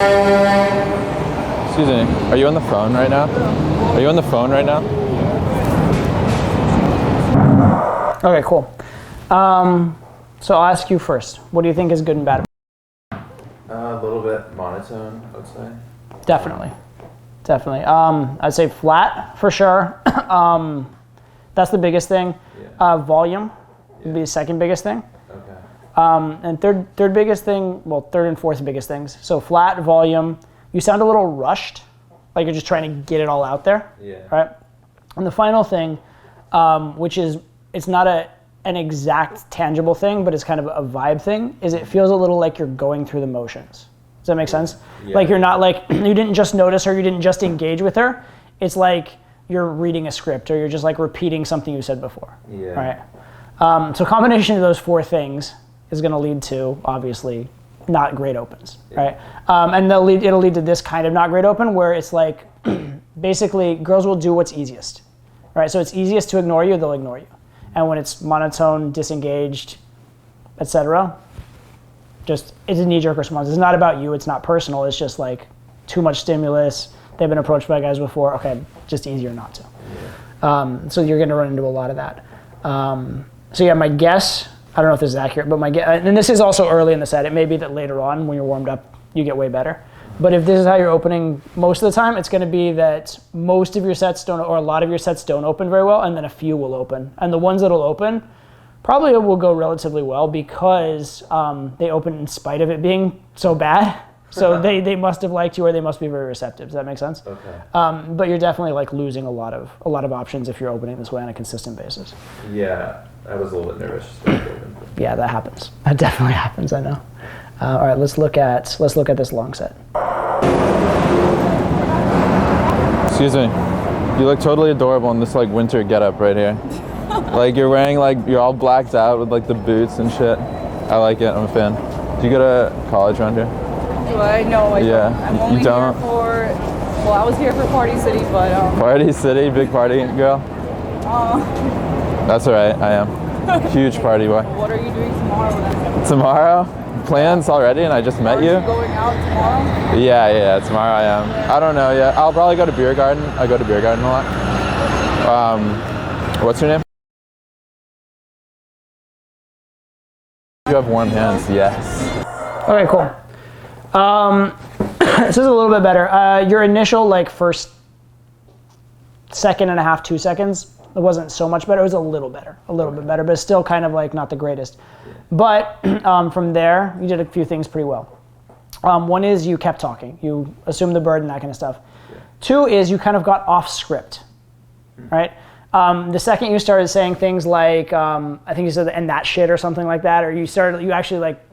Excuse me, are you on the phone right now? Are you on the phone right now? Okay, cool. So I'll ask you first. What do you think is good and bad? A little bit monotone, I would say. Definitely. I'd say flat for sure. That's the biggest thing. Yeah. Volume would be the second biggest thing. Okay. And third biggest thing, well, third and fourth biggest things. So flat, volume. You sound a little rushed, like you're just trying to get it all out there. Yeah. Right? And the final thing, which is, it's not an exact tangible thing, but it's kind of a vibe thing, is it feels a little like you're going through the motions. Does that make sense? Yeah. Like you're not like, you didn't just notice her, you didn't just engage with her. It's like you're reading a script or you're just like repeating something you said before. Yeah. Right? So combination of those four things is gonna lead to, obviously, not great opens, right? And it'll lead to this kind of not great open where it's like, basically girls will do what's easiest, right? So it's easiest to ignore you, they'll ignore you. And when it's monotone, disengaged, etc., just, it's a knee-jerk response. It's not about you, it's not personal, it's just like too much stimulus, they've been approached by guys before, okay, just easier not to. Yeah. So you're gonna run into a lot of that. So yeah, my guess, I don't know if this is accurate, but my guess, and this is also early in the set, it may be that later on when you're warmed up, you get way better. But if this is how you're opening most of the time, it's gonna be that most of your sets don't, or a lot of your sets don't open very well, and then a few will open. And the ones that'll open probably will go relatively well because they open in spite of it being so bad. So they must have liked you or they must be very receptive. Does that make sense? Okay. But you're definitely like losing a lot of options if you're opening this way on a consistent basis. Yeah, I was a little bit nervous. Yeah, that happens. That definitely happens, I know. All right, let's look at this long set. Excuse me. You look totally adorable in this like winter getup right here. Like you're wearing like, you're all blacked out with like the boots and shit. I like it, I'm a fan. Do you go to college around here? Do I? No, I Yeah. don't. I'm only You don't? here for, well, I was here for Party City, but Party City, big party girl? That's all right, I am. Huge party boy. What are you doing tomorrow then? Tomorrow? Plans already and I just met you? Are you going out tomorrow? Yeah, tomorrow I am. I don't know yet. I'll probably go to beer garden. I go to beer garden a lot. What's your name? You have warm hands, yes. Okay, cool. This is a little bit better. Your initial like first second and a half, 2 seconds, it wasn't so much better. It was a little bit better, but still kind of like not the greatest. But from there, you did a few things pretty well. One is you kept talking. You assumed the bird and that kind of stuff. Yeah. Two is you kind of got off script, right? The second you started saying things like, I think you said, and that shit or something like that, or you actually like,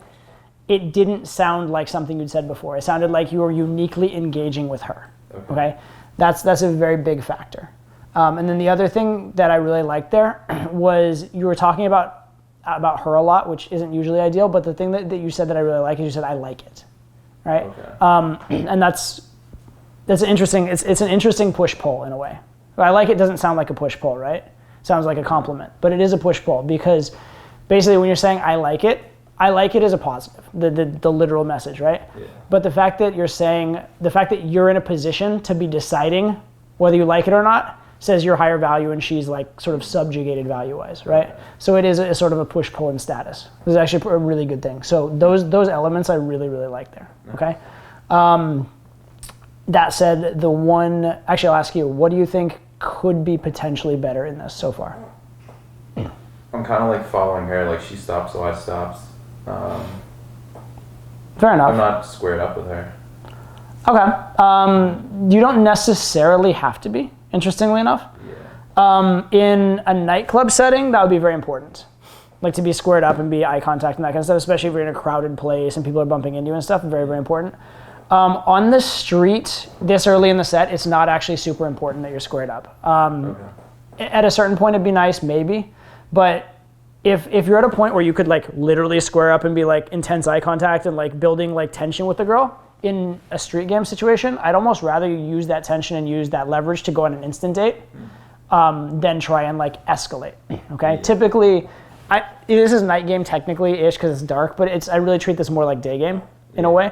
it didn't sound like something you'd said before. It sounded like you were uniquely engaging with her, okay? That's a very big factor. And then the other thing that I really liked there was you were talking about her a lot, which isn't usually ideal, but the thing that you said that I really like is you said, I like it, right? Okay. And that's an interesting, it's an interesting push-pull in a way. I like it doesn't sound like a push-pull, right? It sounds like a compliment, but it is a push-pull because basically when you're saying I like it is a positive, the literal message, right? Yeah. But the fact that you're in a position to be deciding whether you like it or not says you're higher value and she's like sort of subjugated value-wise, right? So it is a sort of a push-pull in status. This is actually a really good thing. So those elements I really, really like there, okay? That said, actually I'll ask you, what do you think could be potentially better in this so far? I'm kind of like following her, like she stops so I stops. Fair enough. I'm not squared up with her. Okay. You don't necessarily have to be, interestingly enough. Yeah. In a nightclub setting, that would be very important. Like to be squared up and be eye contact and that kind of stuff, especially if you're in a crowded place and people are bumping into you and stuff, very, very important. On the street, this early in the set, it's not actually super important that you're squared up. At a certain point, it'd be nice, maybe. But if you're at a point where you could like literally square up and be like intense eye contact and like building like tension with the girl in a street game situation, I'd almost rather you use that tension and use that leverage to go on an instant date than try and like escalate, okay? Yeah. Typically, this is night game technically-ish because it's dark, but I really treat this more like day game in a way.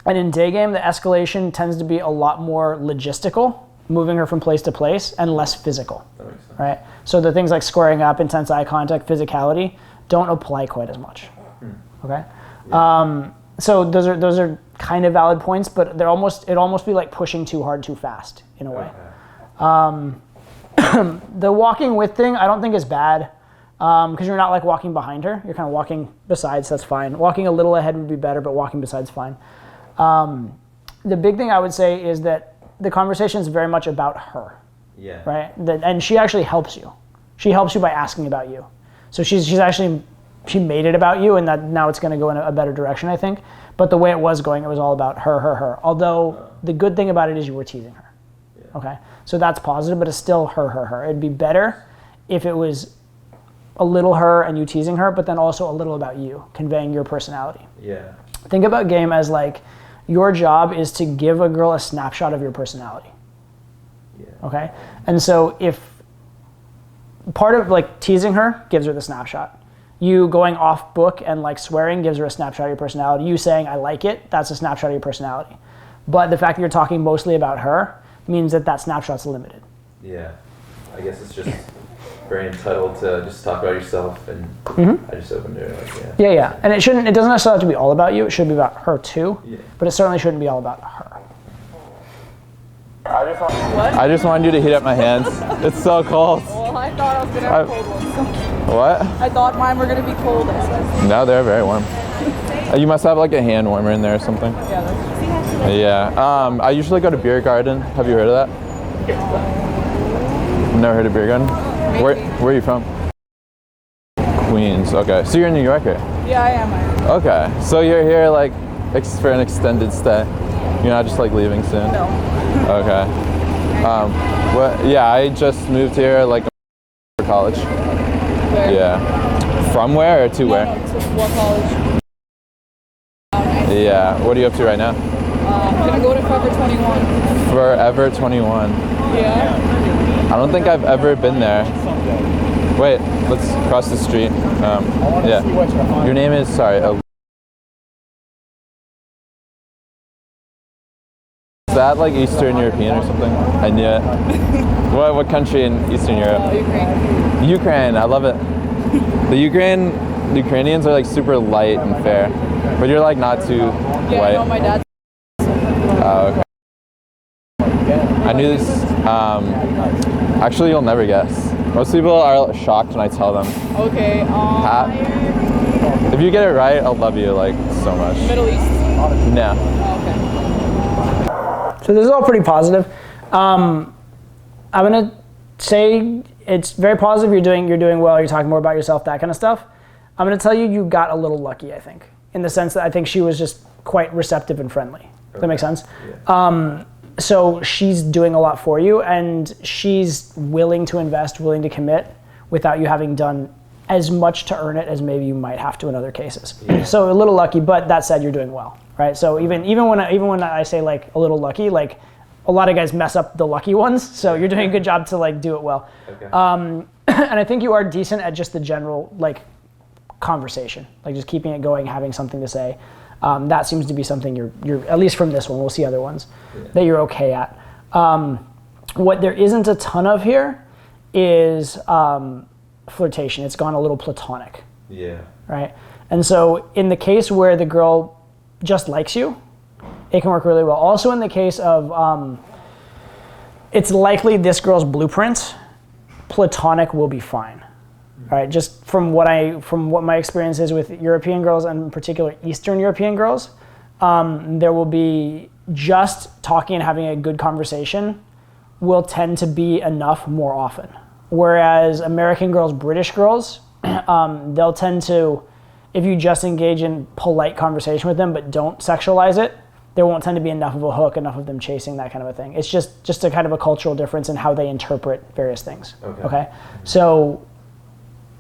And in day game, the escalation tends to be a lot more logistical, moving her from place to place, and less physical. That makes sense. Right? So the things like squaring up, intense eye contact, physicality don't apply quite as much. Okay? Yeah. So those are kind of valid points, but it'd almost be like pushing too hard too fast in a way. Okay. The walking with thing I don't think is bad, because you're not like walking behind her. You're kind of walking besides, that's fine. Walking a little ahead would be better, but walking besides fine. The big thing I would say is that the conversation is very much about her. Yeah. Right? And she actually helps you. She helps you by asking about you. So she made it about you, and that now it's going to go in a better direction, I think. But the way it was going, it was all about her. Although the good thing about it is you were teasing her. Yeah. Okay? So that's positive, but it's still her. It'd be better if it was a little her and you teasing her, but then also a little about you, conveying your personality. Yeah. Think about game as like, your job is to give a girl a snapshot of your personality. Yeah. Okay? And so if part of like teasing her gives her the snapshot. You going off book and like swearing gives her a snapshot of your personality. You saying I like it, that's a snapshot of your personality. But the fact that you're talking mostly about her means that snapshot's limited. Yeah. I guess it's just very entitled to just talk about yourself, and I just opened it. Like, Yeah. And it doesn't necessarily have to be all about you. It should be about her too. Yeah. But it certainly shouldn't be all about her. I just wanted you to heat up my hands. It's so cold. Well, I thought I was gonna have cold ones. So What? I thought mine were gonna be cold. No, they're very warm. You must have like a hand warmer in there or something. Yeah, that's Yeah. I usually go to Beer Garden. Have you heard of that? Never heard of Beer Garden? Where are you from? Queens. Okay. So you're a New Yorker. Yeah, I am. Okay. So you're here like for an extended stay. You're not just like leaving soon. No. Okay. I just moved here like for college. Where? Yeah. From where or to where? No, to what college? Yeah. What are you up to right now? I'm gonna go to Forever 21. Forever 21. Yeah. I don't think I've ever been there. Wait, let's cross the street. Yeah. Your name is, sorry. Is that like Eastern European or something? I knew it. What country in Eastern Europe? Ukraine. Ukraine, I love it. The Ukrainians are like super light and fair, but you're like not too Yeah, white. I know my dad. Oh, okay. I knew this. Actually, you'll never guess. Most people are shocked when I tell them. Okay. If you get it right, I'll love you like so much. Middle East. No. Oh, okay. So this is all pretty positive. I'm gonna say it's very positive. You're doing well. You're talking more about yourself, that kind of stuff. I'm gonna tell you got a little lucky. I think, in the sense that I think she was just quite receptive and friendly. Does that make sense? Yeah. So she's doing a lot for you, and she's willing to invest, willing to commit, without you having done as much to earn it as maybe you might have to in other cases. Yeah. So a little lucky, but that said, you're doing well, right? So even when I say like a little lucky, like a lot of guys mess up the lucky ones. So you're doing a good job to like do it well. Okay. And I think you are decent at just the general like conversation, like just keeping it going, having something to say. That seems to be something you're at least from this one. We'll see other ones that you're okay at. What there isn't a ton of here is flirtation. It's gone a little platonic. Yeah. Right? And so in the case where the girl just likes you, it can work really well. Also in the case of, it's likely this girl's blueprint, platonic will be fine. Right? Just from what my experience is with European girls, and in particular Eastern European girls, there will be just talking and having a good conversation will tend to be enough more often. Whereas American girls, British girls, they'll tend to, if you just engage in polite conversation with them but don't sexualize it, there won't tend to be enough of a hook, enough of them chasing, that kind of a thing. It's just a kind of a cultural difference in how they interpret various things. Okay? So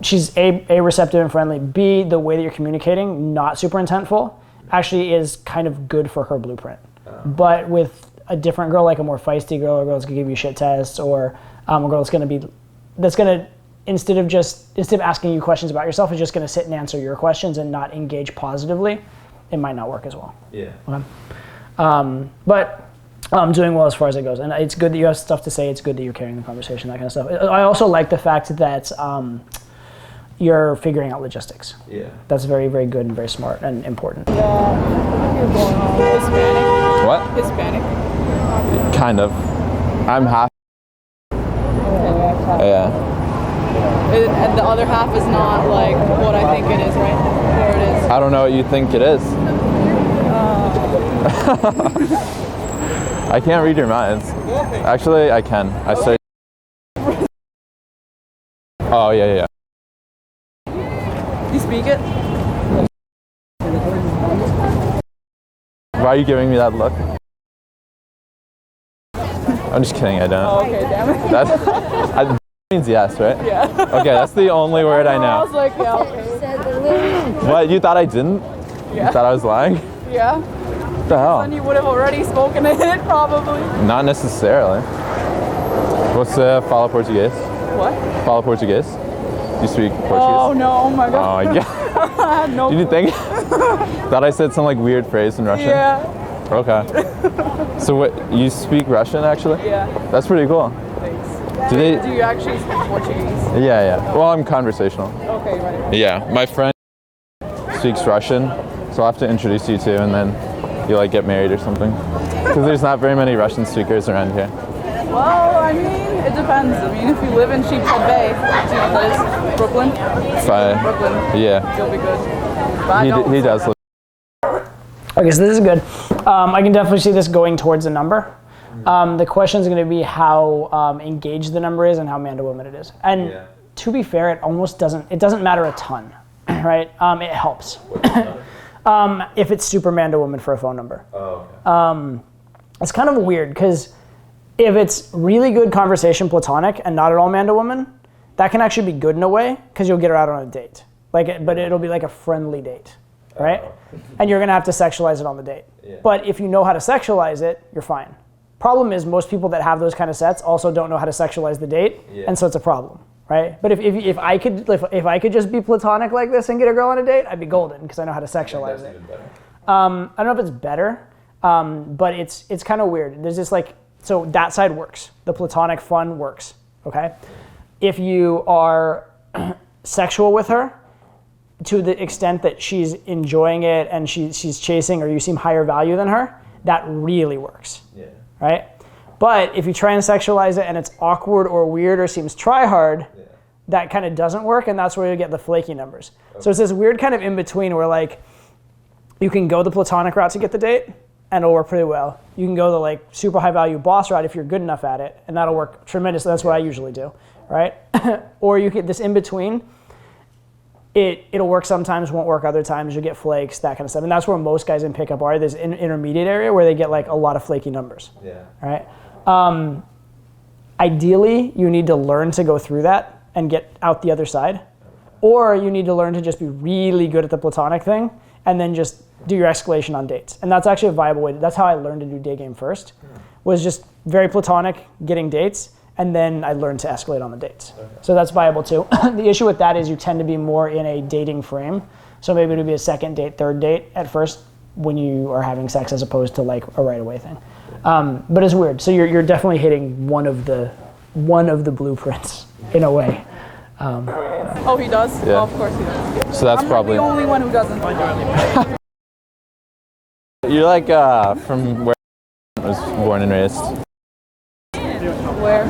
she's A, receptive and friendly. B, the way that you're communicating, not super intentful, actually is kind of good for her blueprint. But with a different girl, like a more feisty girl, or a girl that's gonna give you shit tests, or a girl that's gonna instead of asking you questions about yourself, is just gonna sit and answer your questions and not engage positively, it might not work as well. Yeah. Okay. But I'm doing well as far as it goes. And it's good that you have stuff to say. It's good that you're carrying the conversation, that kind of stuff. I also like the fact that you're figuring out logistics. Yeah. That's very, very good and very smart and important. Yeah. You're going on. Hispanic. What? Hispanic. Kind of. I'm half. Yeah. And the other half is not like what I think it is, right? Or it is. I don't know what you think it is. I can't read your minds. Actually, I can. I say. Oh, yeah. You speak it? Why are you giving me that look? I'm just kidding, I don't. Oh, okay, damn it. That means yes, right? Yeah. Okay, that's the only word I I know. was like, yeah, okay. What, you thought I didn't? Yeah. You thought I was lying? Yeah. What the hell? Then you would have already spoken it, probably. Not necessarily. What's fala português? What? Fala português? You speak Portuguese? Oh, no, oh my Oh, god. yeah. No. Did you think? Thought I said some like weird phrase in Russian? Yeah. Okay. So what, you speak Russian actually? Yeah. That's pretty cool. Thanks. Do they? Do you actually speak Portuguese? Yeah. Well, I'm conversational. Okay, right. Yeah, my friend speaks Russian, so I'll have to introduce you to, and then you like get married or something. Because there's not very many Russian speakers around here. Well, I mean, it depends. I mean, if you live in Sheepshead Bay, do you know what that is? Brooklyn? Brooklyn. Yeah, You'll be good. But I don't. he does live. Okay, so this is good. I can definitely see this going towards a number. The question is going to be how engaged the number is and how man to woman it is. And to be fair, it doesn't matter a ton, right? It helps. If it's super man to woman for a phone number. Oh, okay. It's kind of weird because if it's really good conversation platonic and not at all man to woman, that can actually be good in a way because you'll get her out on a date. But it'll be like a friendly date, right? And you're going to have to sexualize it on the date. Yeah. But if you know how to sexualize it, you're fine. Problem is most people that have those kind of sets also don't know how to sexualize the date, and so it's a problem, right? But if I could just be platonic like this and get a girl on a date, I'd be golden because I know how to sexualize it. I don't know if it's better, but it's kind of weird. There's this so that side works. The platonic fun works, okay? If you are sexual with her to the extent that she's enjoying it and she's chasing or you seem higher value than her, that really works. Yeah. Right? But if you try and sexualize it and it's awkward or weird or seems try hard, that kind of doesn't work, and that's where you get the flaky numbers. Okay. So it's this weird kind of in between where you can go the platonic route to get the date and it'll work pretty well. You can go the super high value boss route if you're good enough at it, and that'll work tremendously. That's what I usually do, right? Or you get this in between. It'll work sometimes, won't work other times. You'll get flakes, that kind of stuff. And that's where most guys in pickup are, this intermediate area where they get a lot of flaky numbers. Yeah. Right? Ideally, you need to learn to go through that and get out the other side. Or you need to learn to just be really good at the platonic thing and then just do your escalation on dates. And that's actually a viable way. That's how I learned to do day game first, was just very platonic, getting dates. And then I learned to escalate on the dates. Okay. So that's viable too. The issue with that is you tend to be more in a dating frame. So maybe it'll be a second date, third date at first when you are having sex as opposed to a right away thing. But it's weird. So you're definitely hitting one of the blueprints in a way. Oh, he does? Yeah. Oh, of course he does. So that's I'm probably the only one who doesn't. You're from where I was born and raised. Where?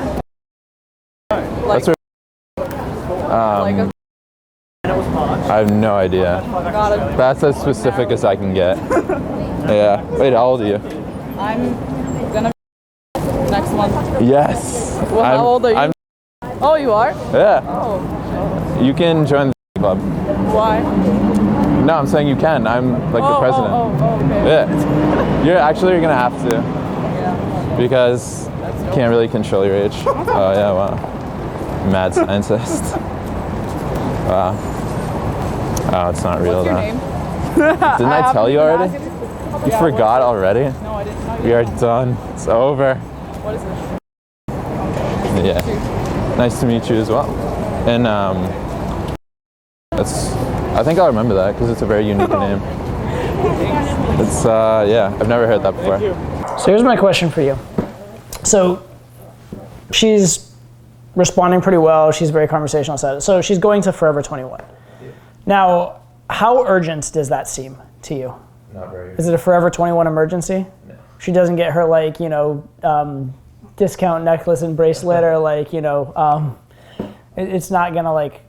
That's where. I have no idea. Got it. That's as specific as I can get. Yeah. Wait, how old are you? I'm gonna be next month. Yes. Well, how old are you? Oh, you are? Yeah. Oh. You can join the club. Why? No, I'm saying you can. I'm the president. Oh, okay. Yeah. You're gonna have to. Yeah. Because you can't really control your age. Oh yeah, wow. Mad scientist. Wow. Oh, it's not real What's your though. name? Didn't I tell you already? You Yeah, forgot already? No, I didn't tell you. We are done. It's over. What is it? Yeah. Nice to meet you as well. And I think I'll remember that because it's a very unique name. It's yeah, I've never heard that before. So here's my question for you. So she's responding pretty well. She's very conversational. So she's going to Forever 21. Yeah. Now, how urgent does that seem to you? Not very. Is it a Forever 21 emergency? No. She doesn't get her like, you know, discount necklace and bracelet or like, you know, it's not gonna like,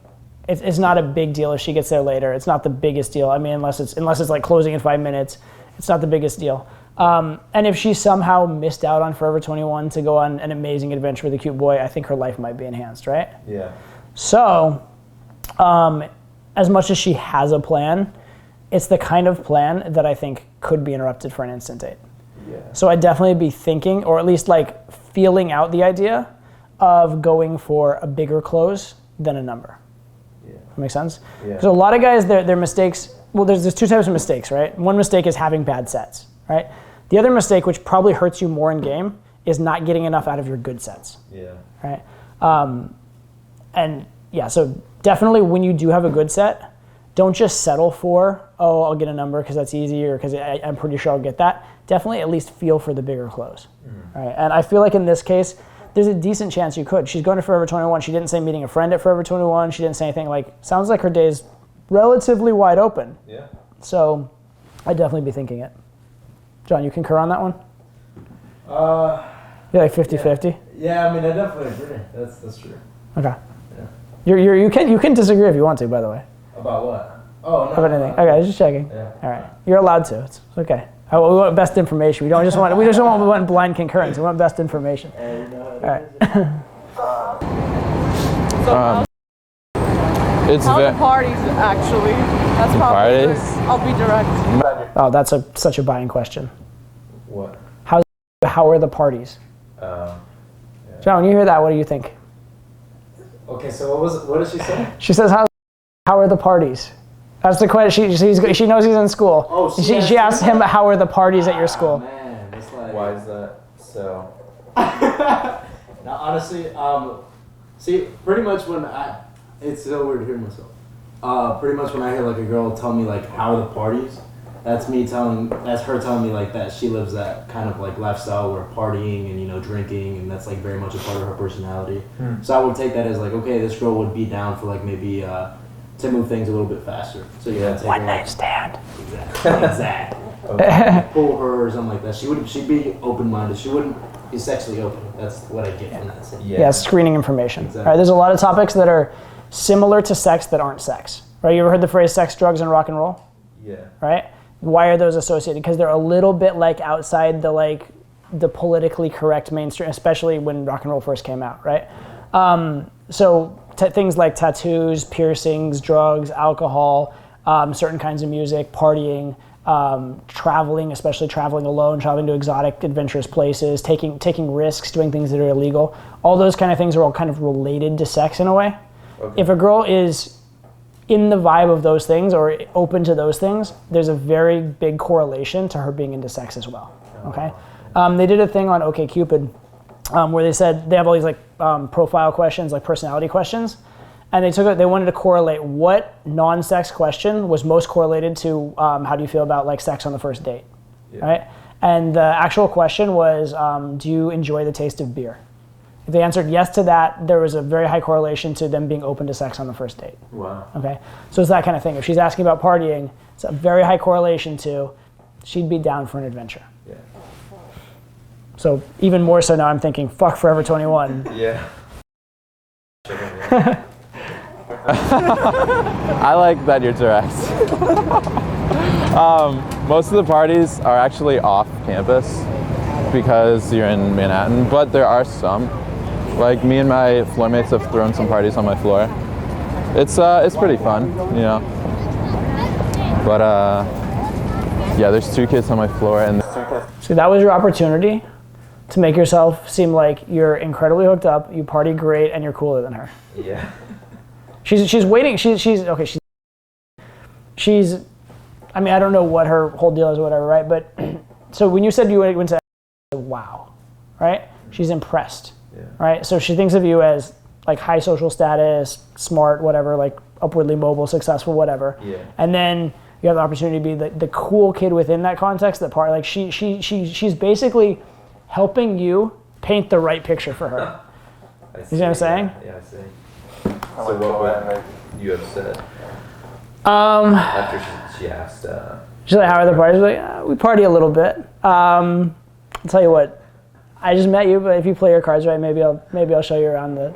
it's not a big deal if she gets there later. It's not the biggest deal. I mean, unless it's like closing in 5 minutes, it's not the biggest deal. And if she somehow missed out on Forever 21 to go on an amazing adventure with a cute boy, I think her life might be enhanced, right? Yeah. So, as much as she has a plan, it's the kind of plan that I think could be interrupted for an instant date. Yeah. So I'd definitely be thinking, or at least like feeling out the idea of going for a bigger close than a number. Yeah. That makes sense? Yeah. Because a lot of guys, their mistakes, well, there's two types of mistakes, right? One mistake is having bad sets, right? The other mistake, which probably hurts you more in game, is not getting enough out of your good sets. Yeah. Right? And yeah, so definitely when you do have a good set, don't just settle for, oh, I'll get a number because that's easy or because I'm pretty sure I'll get that. Definitely at least feel for the bigger close. Right? And I feel like in this case, there's a decent chance you could. She's going to Forever 21. She didn't say meeting a friend at Forever 21. She didn't say anything like, sounds like her day's relatively wide open. Yeah. So I'd definitely be thinking it. John, you concur on that one? You're like 50-50? Yeah, I mean, I definitely agree. That's true. Okay. Yeah. You can disagree if you want to, by the way. About what? Oh, no. About anything. Okay, just checking. Yeah. All right. You're allowed to. It's okay. We want best information. We just want blind concurrence. We want best information. All right. It's how the parties actually. That's probably parties? I'll be direct. Oh, that's such a buying question. What? How are the parties? Yeah. John, when you hear that, what do you think? Okay, so what did she say? She says, how are the parties? That's the question. She knows he's in school. Oh, she asked him, how are the parties at your school? Man, that's like... Why is that so? Now, honestly, see, pretty much it's so weird to hear myself. Pretty much when I hear like a girl tell me like, how are the parties? That's her telling me like that she lives that kind of like lifestyle where partying and, you know, drinking, and that's like very much a part of her personality. So I would take that as like, okay, this girl would be down for like maybe to move things a little bit faster. So you gotta take one night stand. Exactly. Okay. Pull her or something like that. She'd be open-minded. She wouldn't be sexually open. That's what I get from that scene. Yeah, screening information. Exactly. All right, there's a lot of topics that are similar to sex that aren't sex. Right? You ever heard the phrase sex, drugs, and rock and roll? Yeah. Right? Why are those associated? Because they're a little bit like outside the politically correct mainstream, especially when rock and roll first came out, right? So things like tattoos, piercings, drugs, alcohol, certain kinds of music, partying, traveling, especially traveling alone, traveling to exotic, adventurous places, taking risks, doing things that are illegal. All those kind of things are all kind of related to sex in a way. Okay. If a girl is in the vibe of those things or open to those things, there's a very big correlation to her being into sex as well. Okay, they did a thing on OkCupid where they said they have all these like profile questions, like personality questions, and they wanted to correlate what non-sex question was most correlated to how do you feel about like sex on the first date, right? And the actual question was, do you enjoy the taste of beer? If they answered yes to that, there was a very high correlation to them being open to sex on the first date. Wow. Okay, so it's that kind of thing. If she's asking about partying, it's a very high correlation to she'd be down for an adventure. Yeah. So even more so now I'm thinking, fuck Forever 21. Yeah. I like that you're direct. Most of the parties are actually off campus because you're in Manhattan, but there are some. Like me and my floor mates have thrown some parties on my floor. It's pretty fun, you know. But yeah, there's 2 kids on my floor, and so that was your opportunity to make yourself seem like you're incredibly hooked up, you party great, and you're cooler than her. Yeah. She's waiting. She's okay. She's. I mean, I don't know what her whole deal is or whatever, right? But so when you said you went to, wow, right? She's impressed. Yeah. Right? So she thinks of you as like high social status, smart, whatever, like upwardly mobile, successful, whatever. Yeah. And then You have the opportunity to be the cool kid within that context. That part, like she's basically helping you paint the right picture for her. You see what I'm saying? Yeah, I see. So what would you have said? After she asked. She's like, how are the parties? Like, we party a little bit. I'll tell you what. I just met you, but if you play your cards right, maybe I'll show you around the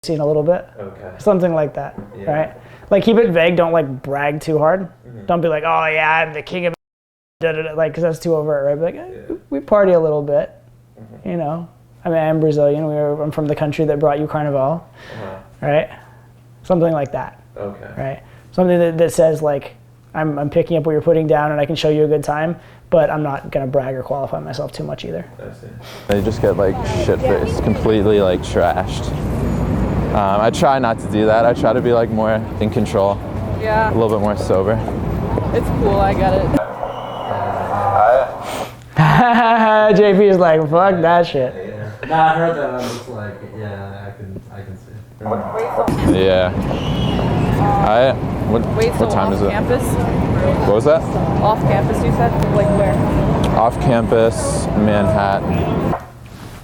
scene a little bit. Okay. Something like that, Yeah. right? Like keep it vague. Don't like brag too hard. Mm-hmm. Don't be like, oh yeah, I'm the king of like, because that's too overt, right? But like, we party a little bit, you know. I mean, I'm Brazilian. I'm from the country that brought you Carnival, right? Something like that. Okay. Right. Something that says like, I'm picking up what you're putting down, and I can show you a good time. But I'm not gonna brag or qualify myself too much either. I see. They just get like shit-faced, completely like trashed. I try not to do that. I try to be like more in control. Yeah. A little bit more sober. It's cool, I get it. JP is like, fuck that shit. Yeah. Nah, I heard that. I'm just like, yeah, I can see. Yeah. What time is it? Off campus? What was that? Off campus, you said? Like where? Off campus, Manhattan.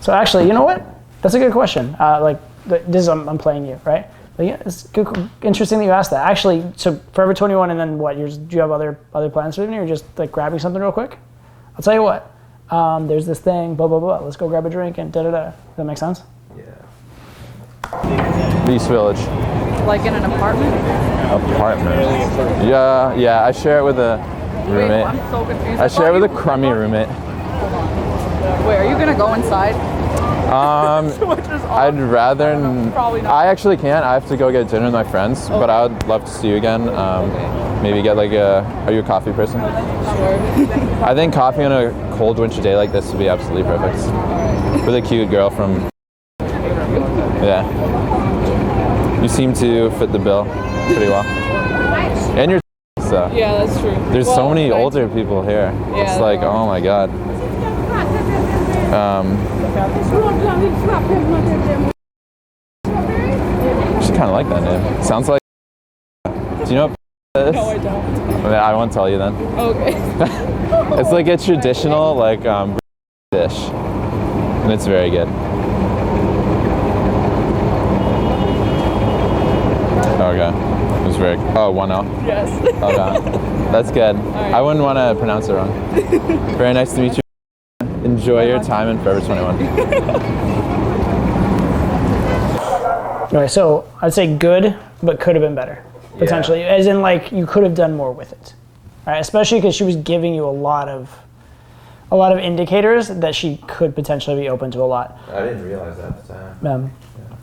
So actually, you know what? That's a good question. I'm playing you, right? But yeah, it's good, interesting that you asked that. Actually, so Forever 21, and then what? Do you have other plans for the evening, or just like grabbing something real quick? I'll tell you what. There's this thing, blah blah blah. Let's go grab a drink and da da da. Does that make sense? Yeah. East Village. Like in an apartment? Apartment. Yeah. I share it with a roommate. Wait, I'm so confused. I share it with a crummy roommate. Wait, are you gonna go inside? I'd rather. Probably not. I actually can't. I have to go get dinner with my friends, but I would love to see you again. Maybe get like are you a coffee person? Sure. I think coffee on a cold winter day like this would be absolutely perfect. With a cute girl from. Yeah. You seem to fit the bill pretty well. And you're so. Yeah, that's true. There's so many older people here. Yeah, It's like, oh my god. She kind of like that name. Sounds like. Do you know what this? No, I don't. I won't tell you then. Okay. It's like a traditional like dish, and it's very good. Okay. It was very. Oh, 1-0. Yes. Okay. That's good. I wouldn't want to pronounce it wrong. Very nice to meet you. Enjoy your time in Forever 21. Anyway, so I'd say good, but could have been better, potentially. Yeah. As in, like, you could have done more with it, right? Especially because she was giving you a lot of indicators that she could potentially be open to a lot. I didn't realize that at the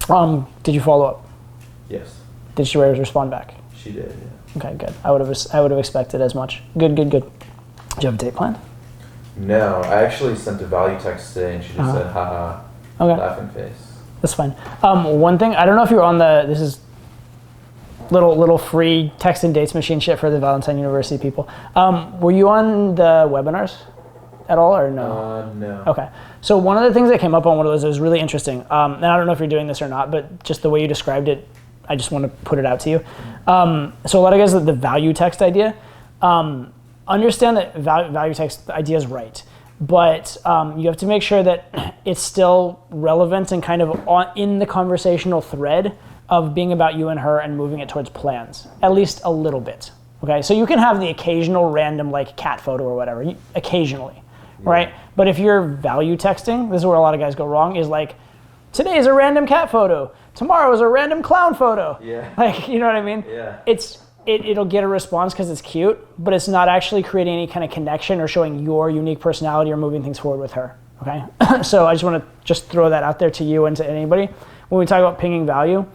time. Did you follow up? Yes. Did she respond back? She did. Yeah. Okay, good. I would have expected as much. Good. Do you have a date planned? No, I actually sent a value text today, and she just said, haha, laughing face. That's fine. One thing, I don't know if you're on this is little free text and dates machine shit for the Valentine University people. Were you on the webinars at all, or no? No. Okay. So one of the things that came up on one of those, it was really interesting. And I don't know if you're doing this or not, but just the way you described it, I just want to put it out to you. So a lot of guys, the value text idea, understand that value text idea is right, but you have to make sure that it's still relevant and kind of in the conversational thread of being about you and her and moving it towards plans, at least a little bit. Okay, so you can have the occasional random like cat photo or whatever, occasionally, right? But if you're value texting, this is where a lot of guys go wrong, is like, today is a random cat photo, tomorrow is a random clown photo. Yeah. Like, you know what I mean? Yeah. It'll get a response because it's cute, but it's not actually creating any kind of connection or showing your unique personality or moving things forward with her, okay? So I just want to throw that out there to you and to anybody. When we talk about pinging value,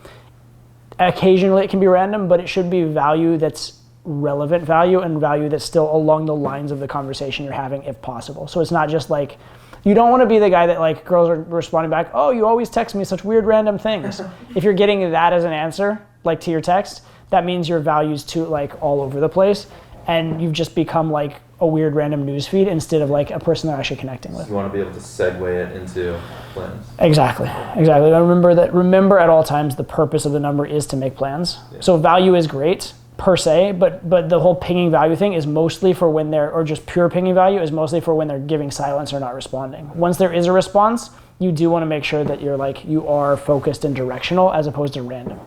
occasionally it can be random, but it should be value that's relevant value and value that's still along the lines of the conversation you're having if possible. So it's not just like, you don't want to be the guy that like girls are responding back, oh, you always text me such weird random things. If you're getting that as an answer, like to your text, that means your value's too like all over the place and you've just become like a weird random news feed instead of like a person they're actually connecting with. So you want to be able to segue it into plans. Exactly. Remember at all times the purpose of the number is to make plans. Yeah. So value is great, per se, but the whole pinging value thing is mostly for when they're, or just pure pinging value is mostly for when they're giving silence or not responding. Once there is a response, you do want to make sure that you're like, you are focused and directional as opposed to random.